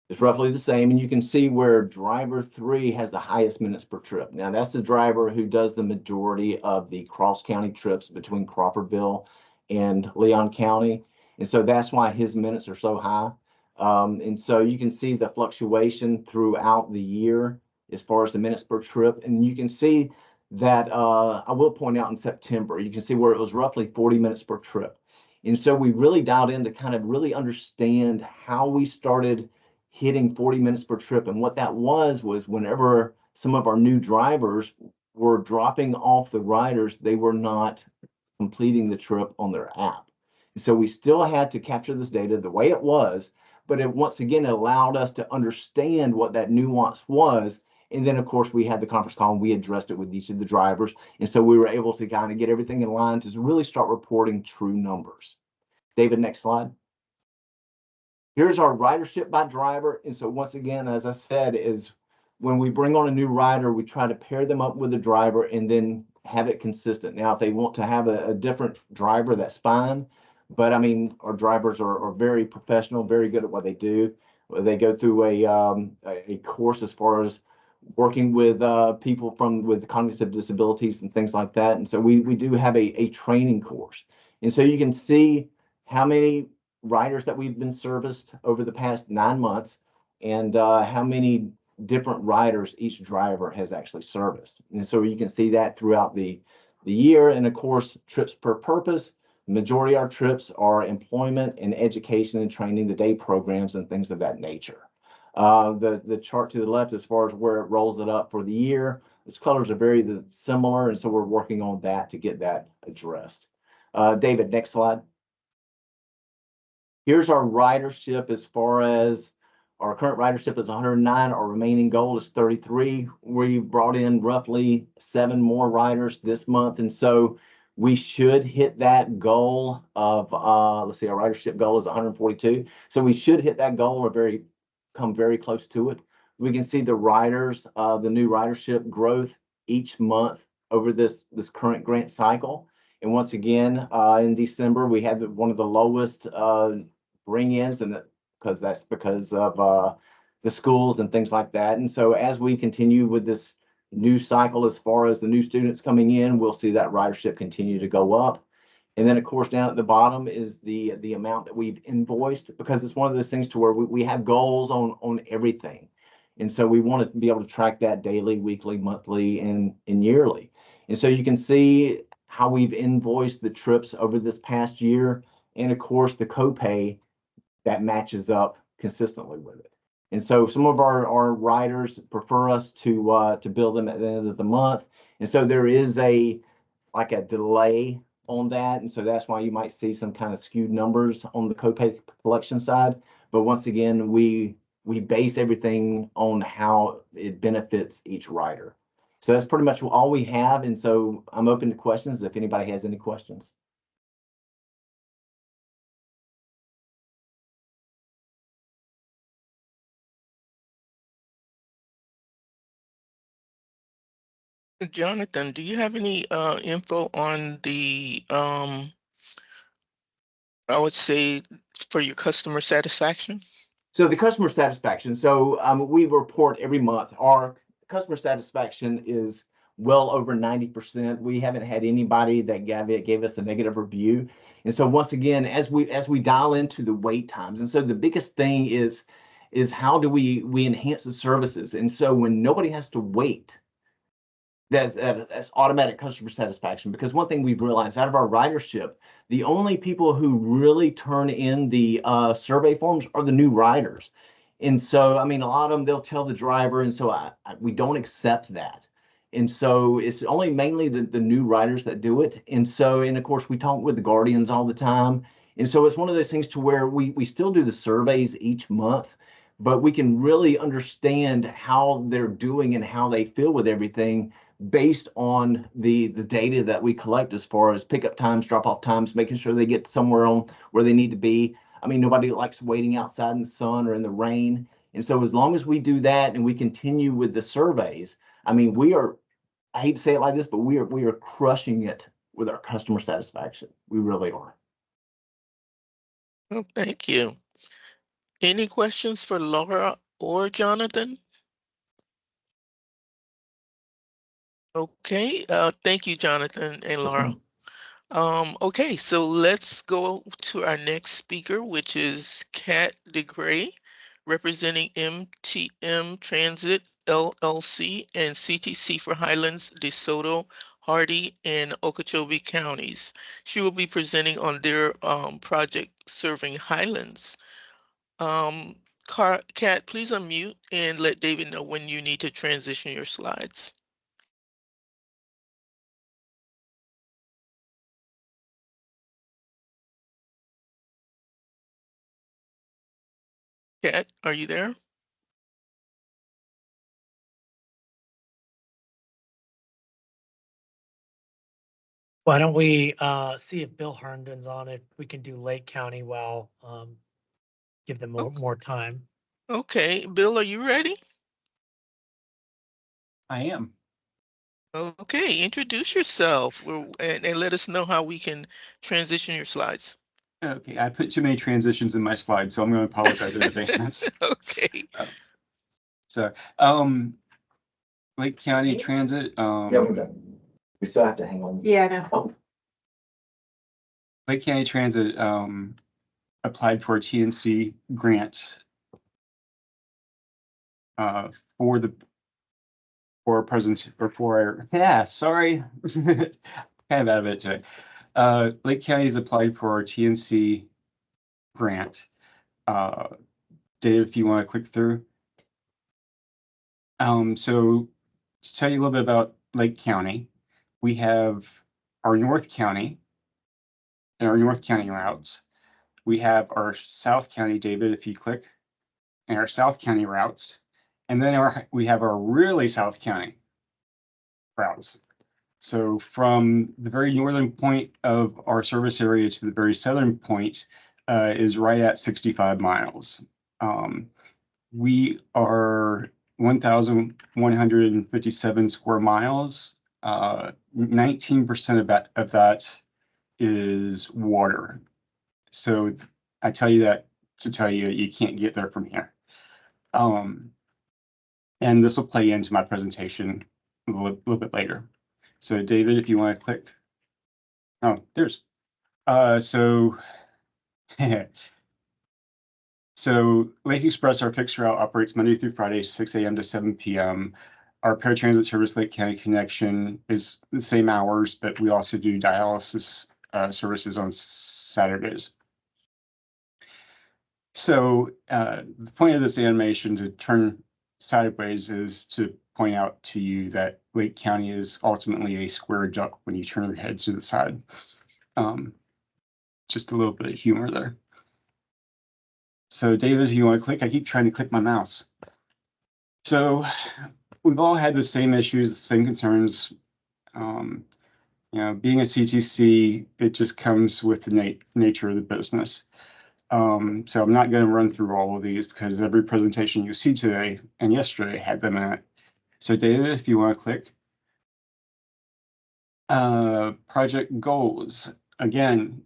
is roughly the same. And you can see where driver 3 has the highest minutes per trip. Now that's the driver who does the majority of the cross-county trips between Crawfordville and Leon County. And so that's why his minutes are so high. And so you can see the fluctuation throughout the year as far as the minutes per trip. And you can see that I will point out in September, you can see where it was roughly 40 minutes per trip. And so we really dialed in to kind of really understand how we started hitting 40 minutes per trip. And what that was whenever some of our new drivers were dropping off the riders, they were not completing the trip on their app. So we still had to capture this data the way it was, but it once again allowed us to understand what that nuance was. And then of course we had the conference call and we addressed it with each of the drivers. And so we were able to kind of get everything in line to really start reporting true numbers. David, next slide. Here's our ridership by driver. And so once again, as I said, is when we bring on a new rider, we try to pair them up with a driver and then have it consistent. Now, if they want to have a different driver, that's fine. But I mean, our drivers are very professional, very good at what they do. They go through a course as far as working with people with cognitive disabilities and things like that. And so we do have a training course. And so you can see how many riders that we've been serviced over the past 9 months and how many different riders each driver has actually serviced. And so you can see that throughout the year. And of course, trips per purpose. The majority of our trips are employment and education and training, the day programs and things of that nature. The chart to the left, as far as where it rolls it up for the year, its colors are very similar. And so we're working on that to get that addressed. David, next slide. Here's our ridership as far as our current ridership is 109. Our remaining goal is 33. We brought in roughly 7 more riders this month. And so we should hit that goal of, let's see, our ridership goal is 142. So we should hit that goal or come very close to it. We can see the riders, the new ridership growth each month over this current grant cycle. And once again, in December, we had one of the lowest bring-ins, and because of the schools and things like that. And so as we continue with this new cycle, as far as the new students coming in, we'll see that ridership continue to go up. And then of course, down at the bottom is the amount that we've invoiced, because it's one of those things to where we have goals on everything. And so we want to be able to track that daily, weekly, monthly, and yearly. And so you can see how we've invoiced the trips over this past year. And of course, the copay that matches up consistently with it. And so some of our riders prefer us to bill them at the end of the month. And so there is a delay on that. And so that's why you might see some kind of skewed numbers on the copay collection side. But once again, we we base everything on how it benefits each rider. So that's pretty much all we have. And so I'm open to questions if anybody has any questions. Jonathan, do you have any info on the I would say for your customer satisfaction? So the customer satisfaction, we report every month. Our customer satisfaction is well over 90%. We haven't had anybody that gave us a negative review. And so once again, as we dial into the wait times, and so the biggest thing is how do we enhance the services? And so when nobody has to wait, that's automatic customer satisfaction. Because one thing we've realized out of our ridership, the only people who really turn in the survey forms are the new riders. And so, I mean, a lot of them, they'll tell the driver, and so we don't accept that. And so it's only mainly the new riders that do it. And so, and of course, we talk with the guardians all the time. And so it's one of those things to where we still do the surveys each month, but we can really understand how they're doing and how they feel with everything based on the data that we collect as far as pickup times, drop-off times, making sure they get somewhere on where they need to be. I mean, nobody likes waiting outside in the sun or in the rain. And so as long as we do that and we continue with the surveys, I mean, I hate to say it like this, but we are crushing it with our customer satisfaction. We really are. Oh, thank you. Any questions for Laura or Jonathan? Okay, thank you, Jonathan and Laura. Okay, so let's go to our next speaker, which is Kat DeGray, representing MTM Transit LLC and CTC for Highlands, DeSoto, Hardy, and Okeechobee counties. She will be presenting on their project serving Highlands. Kat, please unmute and let David know when you need to transition your slides. Kat, are you there? Why don't we see if Bill Herndon's on it? We can do Lake County while give them more time. Okay, Bill, are you ready? I am. Okay, introduce yourself and let us know how we can transition your slides. Okay, I put too many transitions in my slides, so I'm going to apologize in advance. Okay. Lake County Transit. Yeah, we're done. We still have to hang on. Yeah, no. Oh. Lake County Transit applied for a TNC grant sorry, kind of out of it today. Lake County's applied for a TNC grant. Dave, if you want to click through. So to tell you a little bit about Lake County, we have our North County and our North County routes. We have our South County, David, if you click, and our South County routes. And then we have our really South County routes. So from the very northern point of our service area to the very southern point is right at 65 miles. We are 1,157 square miles. 19% of that is water. So I tell you that to tell you you can't get there from here. And this will play into my presentation a little bit later. So David, if you want to click. Oh, there's. So Lake Express, our fixed route, operates Monday through Friday, 6 a.m. to 7 p.m. Our paratransit service, Lake County Connection, is the same hours, but we also do dialysis services on Saturdays. So the point of this animation to turn sideways is to point out to you that Lake County is ultimately a square duck when you turn your head to the side. Just a little bit of humor there. So David, if you want to click, I keep trying to click my mouse. So we've all had the same issues, the same concerns. You know, being a CTC, it just comes with the nature of the business. So I'm not going to run through all of these because every presentation you see today and yesterday had them in it. So David, if you want to click. Project goals. Again,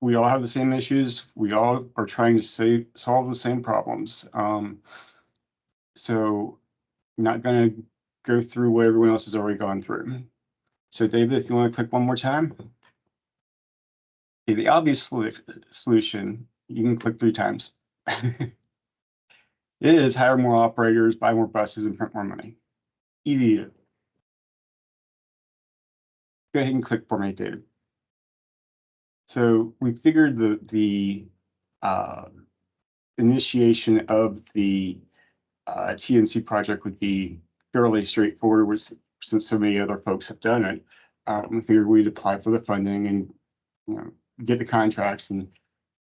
we all have the same issues. We all are trying to solve the same problems. So I'm not going to go through what everyone else has already gone through. So David, if you want to click one more time. Okay, the obvious solution, you can click 3 times. It is hire more operators, buy more buses, and print more money. Easy. Go ahead and click for me, David. So we figured the initiation of the TNC project would be fairly straightforward since so many other folks have done it. We figured we'd apply for the funding and, you know, get the contracts and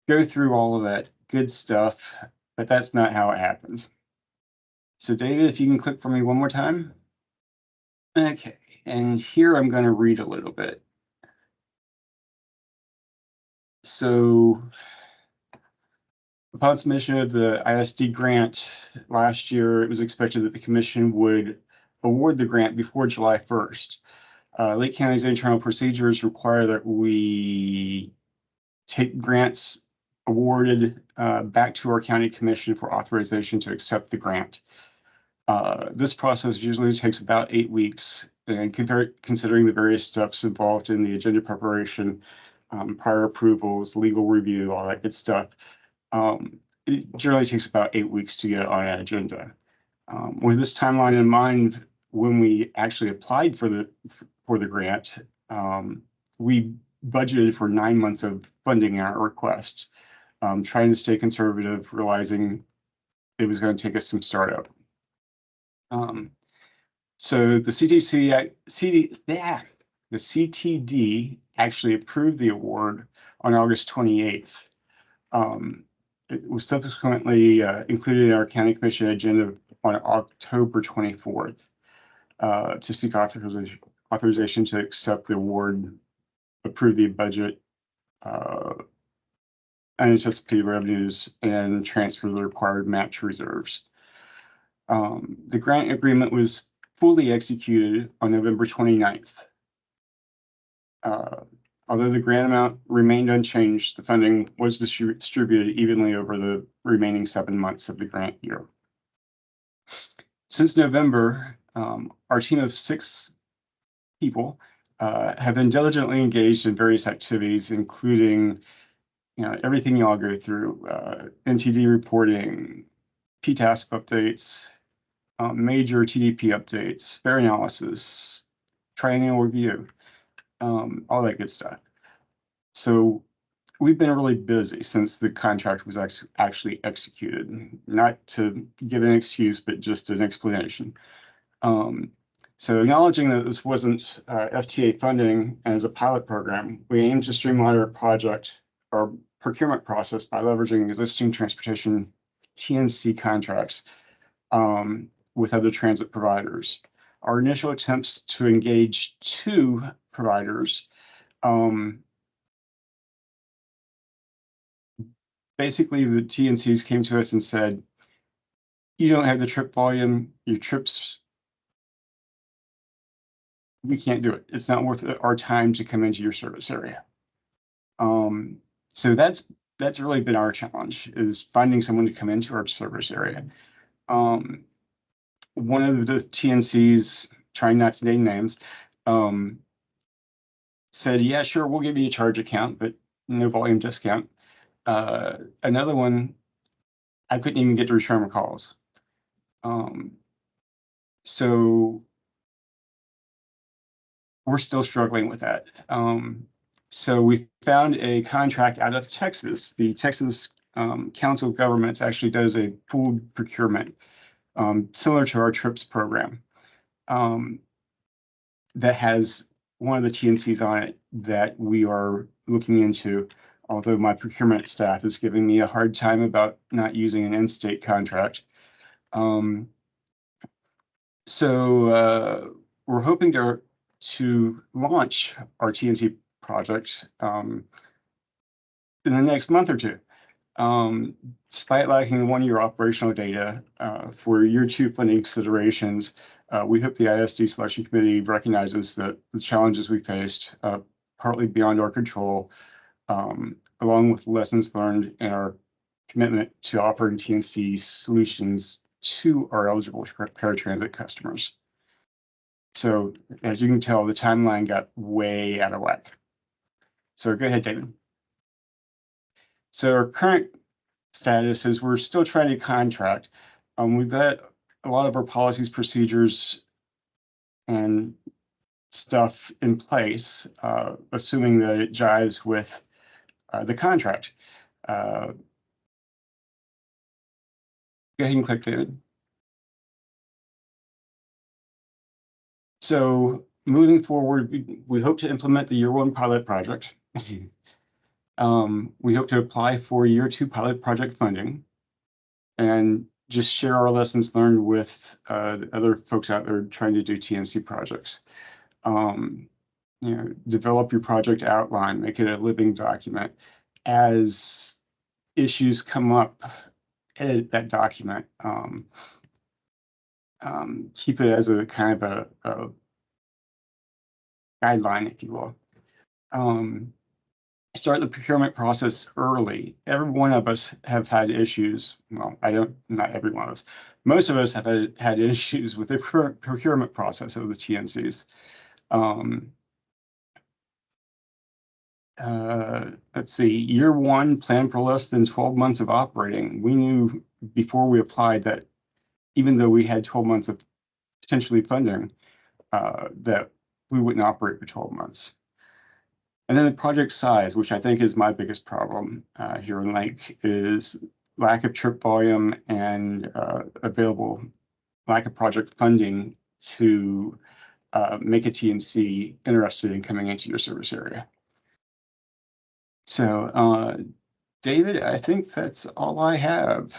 go through all of that good stuff, but that's not how it happens. So David, if you can click for me one more time. Okay, and here I'm going to read a little bit. So upon submission of the ISD grant last year, it was expected that the commission would award the grant before July 1st. Lake County's internal procedures require that we take grants awarded back to our county commission for authorization to accept the grant. This process usually takes about 8 weeks, and considering the various steps involved in the agenda preparation, prior approvals, legal review, all that good stuff, it generally takes about 8 weeks to get on an agenda. With this timeline in mind, when we actually applied for the grant, we budgeted for 9 months of funding our request, trying to stay conservative, realizing it was going to take us some startup. So the CTD actually approved the award on August 28th. It was subsequently included in our county commission agenda on October 24th to seek authorization to accept the award, approve the budget, unanticipated revenues, and transfer the required match reserves. The grant agreement was fully executed on November 29th. Although the grant amount remained unchanged, the funding was distributed evenly over the remaining 7 months of the grant year. Since November, our team of 6 people have been diligently engaged in various activities, including, you know, everything you all go through, NTD reporting, PTASP updates, major TDP updates, fair analysis, triennial review, all that good stuff. So we've been really busy since the contract was actually executed. Not to give an excuse, but just an explanation. So acknowledging that this wasn't FTA funding as a pilot program, we aim to streamline our procurement process by leveraging existing transportation TNC contracts with other transit providers. Our initial attempts to engage 2 providers basically the TNCs came to us and said, you don't have the trip volume, your trips, we can't do it. It's not worth our time to come into your service area. So that's really been our challenge, is finding someone to come into our service area. One of the TNCs, trying not to name names, said, yeah, sure, we'll give you a charge account, but no volume discount. Another one, I couldn't even get to return my calls. So we're still struggling with that. So we found a contract out of Texas. The Texas Council of Governments actually does a pooled procurement, similar to our TRIPS program, that has one of the TNCs on it that we are looking into. although my procurement staff is giving me a hard time about not using an in-state contract. So we're hoping to launch our TNC project in the next month or two. Despite lacking 1-year operational data for year 2 funding considerations, we hope the ISD selection committee recognizes that the challenges we faced, partly beyond our control, along with lessons learned and our commitment to offering TNC solutions to our eligible paratransit customers. So as you can tell, the timeline got way out of whack. So go ahead, David. So our current status is we're still trying to contract. We've got a lot of our policies, procedures, and stuff in place, assuming that it jives with the contract. Go ahead and click, David. So moving forward, we hope to implement the year 1 pilot project. We hope to apply for year 2 pilot project funding and just share our lessons learned with other folks out there trying to do TNC projects. Develop your project outline, make it a living document. As issues come up, edit that document. Keep it as a kind of a guideline, if you will. Start the procurement process early. Every one of us have had issues. Well, not every one of us. Most of us have had issues with the procurement process of the TNCs. Let's see, year 1, plan for less than 12 months of operating. We knew before we applied that even though we had 12 months of potentially funding, that we wouldn't operate for 12 months. And then the project size, which I think is my biggest problem here in Lake, is lack of trip volume and lack of project funding to make a TNC interested in coming into your service area. So, David, I think that's all I have.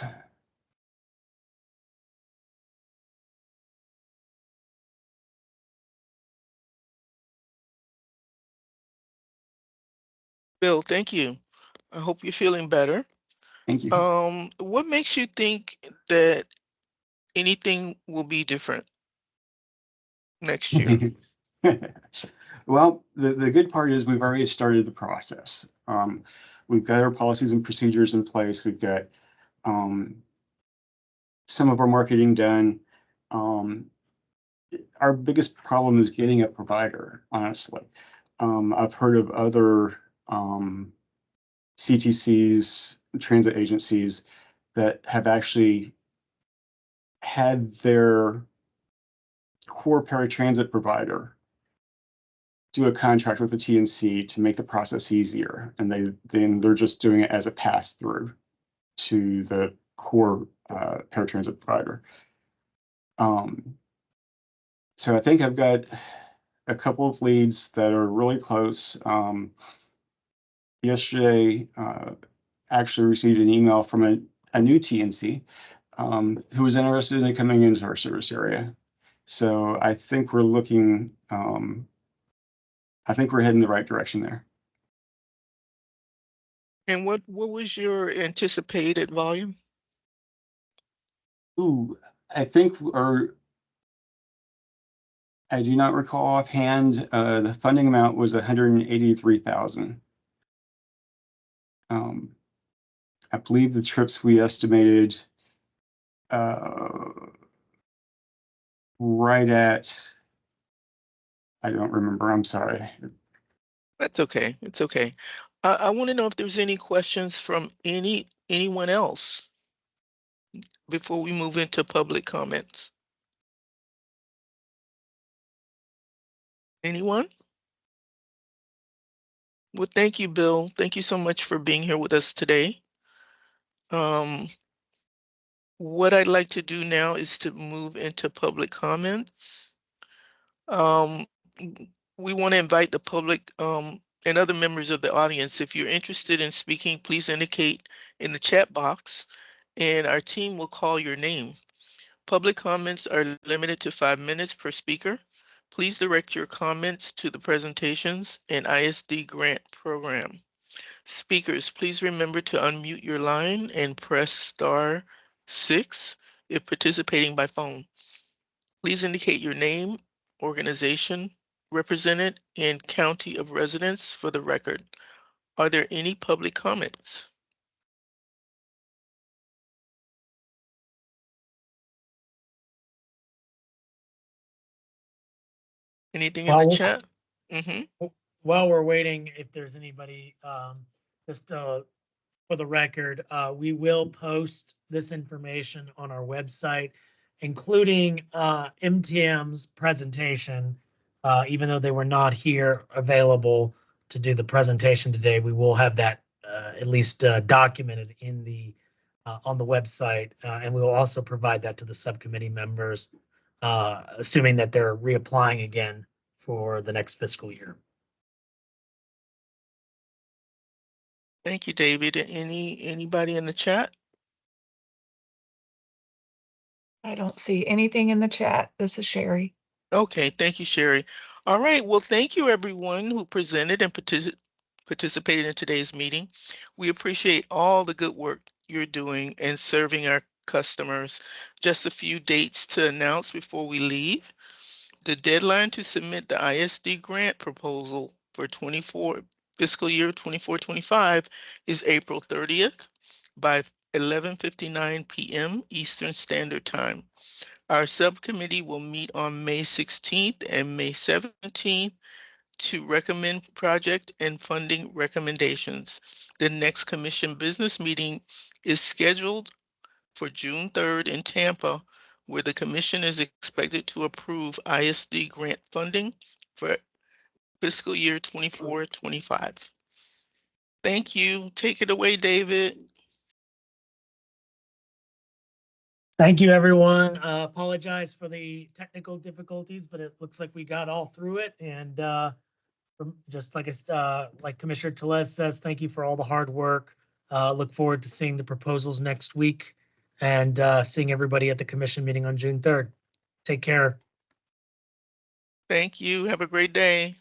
Bill, thank you. I hope you're feeling better. Thank you. What makes you think that anything will be different next year? Well, the good part is we've already started the process. We've got our policies and procedures in place. We've got some of our marketing done. Our biggest problem is getting a provider, honestly. I've heard of other CTCs, transit agencies, that have actually had their core paratransit provider do a contract with the TNC to make the process easier, and they're just doing it as a pass through to the core paratransit provider. So I think I've got a couple of leads that are really close. Yesterday, actually received an email from a new TNC who was interested in coming into our service area. So I think we're looking, I think we're heading the right direction there. And what was your anticipated volume? Ooh, I think I do not recall offhand, the funding amount was 183,000. I believe the trips we estimated right at, I don't remember, I'm sorry. That's okay. It's okay. I want to know if there's any questions from anyone else before we move into public comments. Anyone? Well, thank you, Bill. Thank you so much for being here with us today. What I'd like to do now is to move into public comments. We want to invite the public and other members of the audience. If you're interested in speaking, please indicate in the chat box and our team will call your name. Public comments are limited to 5 minutes per speaker. Please direct your comments to the presentations and ISD grant program. Speakers, please remember to unmute your line and press *6 if participating by phone. Please indicate your name, organization represented, and county of residence for the record. Are there any public comments? Anything in the chat? While we're waiting, if there's anybody, just for the record, we will post this information on our website, including MTM's presentation. Even though they were not here available to do the presentation today, we will have that at least documented in the on the website, and we will also provide that to the subcommittee members, assuming that they're reapplying again for the next fiscal year. Thank you, David. Anybody in the chat? I don't see anything in the chat. This is Sherry. Okay, thank you, Sherry. All right, well, thank you everyone who presented and participated in today's meeting. We appreciate all the good work you're doing and serving our customers. Just a few dates to announce before we leave. The deadline to submit the ISD grant proposal for fiscal year 24-25 is April 30th by 11:59 p.m. Eastern Standard Time. Our subcommittee will meet on May 16th and May 17th to recommend project and funding recommendations. The next commission business meeting is scheduled for June 3rd in Tampa, where the commission is expected to approve ISD grant funding for fiscal year 24-25. Thank you. Take it away, David. Thank you, everyone. Apologize for the technical difficulties, but it looks like we got all through it. And just like Commissioner Tellez says, thank you for all the hard work. Look forward to seeing the proposals next week and seeing everybody at the commission meeting on June 3rd. Take care. Thank you. Have a great day.